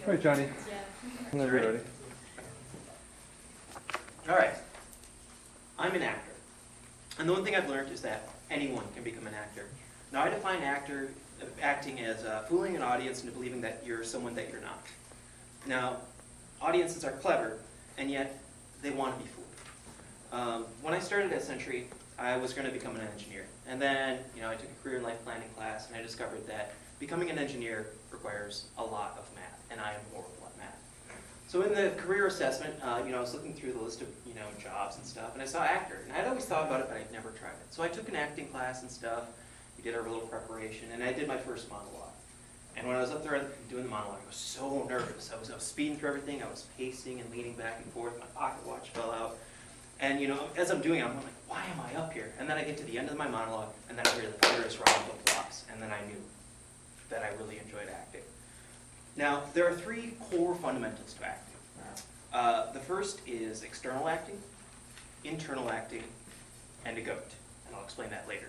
All right, Johnny. Yeah. Whenever you're ready. All right. I'm an actor. And the one thing I've learned is that anyone can become an actor. Now, I define acting as fooling an audience into believing that you're someone that you're not. Now, audiences are clever, and yet they want to be fooled. When I started at Century, I was going to become an engineer. And then, I took a career and life planning class, and I discovered that becoming an engineer requires a lot of math, and I am horrible at math. So in the career assessment, I was looking through the list of, jobs and stuff, and I saw actor. And I'd always thought about it, but I'd never tried it. So I took an acting class and stuff. We did our little preparation, and I did my first monologue. And when I was up there doing the monologue, I was so nervous. I was speeding through everything. I was pacing and leaning back and forth. My pocket watch fell out. And, as I'm doing it, I'm like, why am I up here? And then I get to the end of my monologue, and then I hear the thunderous round of applause. And then I knew that I really enjoyed acting. Now, there are three core fundamentals to acting. The first is external acting, internal acting, and a G.O.T.E. And I'll explain that later.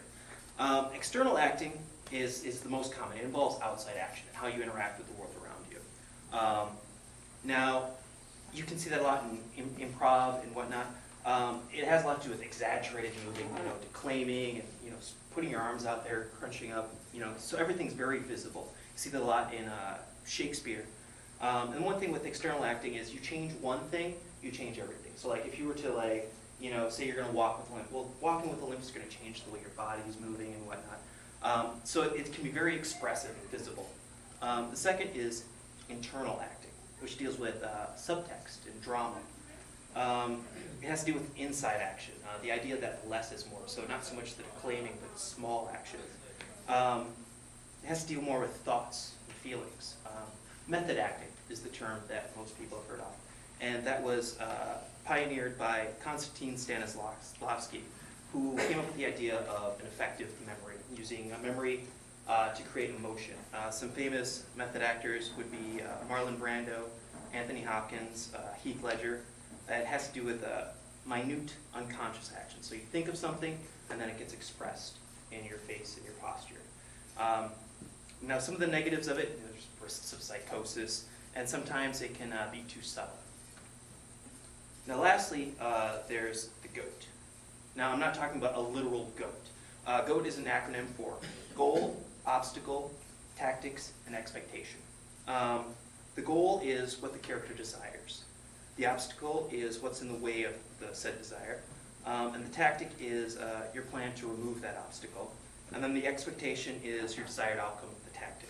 External acting is the most common. It involves outside action and how you interact with the world around you. Now, you can see that a lot in improv and whatnot. It has a lot to do with exaggerated moving, declaiming, and putting your arms out there, crunching up. So everything's very visible. You see that a lot in Shakespeare. And one thing with external acting is you change one thing, you change everything. So like if you were to say you're going to walk with a limp, well, walking with a limp is going to change the way your body is moving and whatnot. So it can be very expressive and visible. The second is internal acting, which deals with subtext and drama. It has to do with inside action, the idea that less is more. So not so much the declaiming, but small action. It has to deal more with thoughts and feelings. Method acting is the term that most people have heard of. And that was pioneered by Konstantin Stanislavski, who came up with the idea of an effective memory, using a memory to create emotion. Some famous method actors would be Marlon Brando, Anthony Hopkins, Heath Ledger. It has to do with minute unconscious action. So you think of something, and then it gets expressed in your face and your posture. Now, some of the negatives of it, there's risks of psychosis, and sometimes it can be too subtle. Now, lastly, there's the G.O.T.E. Now, I'm not talking about a literal G.O.T.E. G.O.T.E. is an acronym for goal, obstacle, tactics, and expectation. The goal is what the character desires. The obstacle is what's in the way of the said desire. And the tactic is your plan to remove that obstacle. And then the expectation is your desired outcome of the tactic.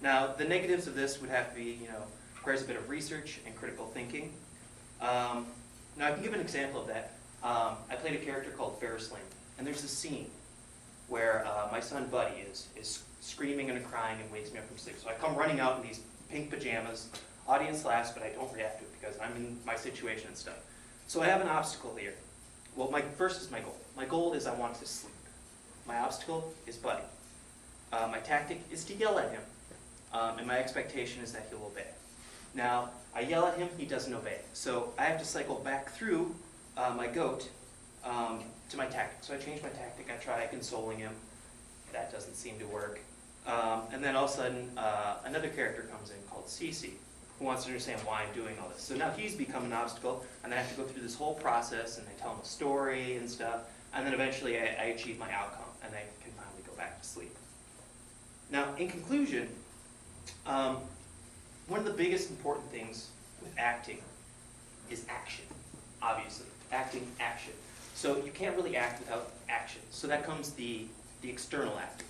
Now, the negatives of this would have to be, requires a bit of research and critical thinking. Now, I can give an example of that. I played a character called Ferris Lane, and there's a scene where my son Buddy is screaming and crying and wakes me up from sleep. So I come running out in these pink pajamas. Audience laughs, but I don't react to it because I'm in my situation and stuff. So I have an obstacle here. Well, first is my goal. My goal is I want to sleep. My obstacle is Buddy. My tactic is to yell at him. And my expectation is that he'll obey. Now, I yell at him, he doesn't obey. So I have to cycle back through my G.O.T.E. To my tactic. So I change my tactic, I try consoling him. That doesn't seem to work. And then all of a sudden, another character comes in called Cece, who wants to understand why I'm doing all this. So now he's become an obstacle, and I have to go through this whole process, and I tell him a story and stuff, and then eventually I achieve my outcome, and I can finally go back to sleep. Now, in conclusion, one of the biggest important things with acting is action, obviously. Acting, action. So you can't really act without action. So that comes the external acting.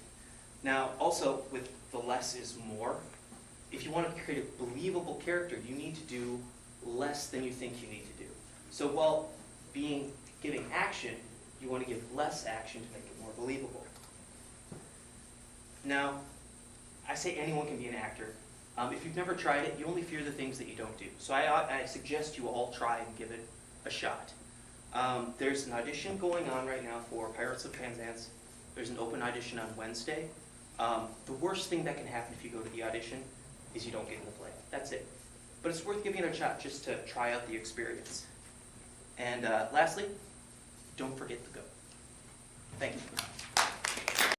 Now, also, with the less is more, if you want to create a believable character, you need to do less than you think you need to do. So while giving action, you want to give less action to make it more believable. Now, I say anyone can be an actor. If you've never tried it, you only fear the things that you don't do. So I suggest you all try and give it a shot. There's an audition going on right now for Pirates of Penzance. There's an open audition on Wednesday. The worst thing that can happen if you go to the audition is you don't get in the play. That's it. But it's worth giving it a shot just to try out the experience. And lastly, don't forget the G.O.T.E. Thank you.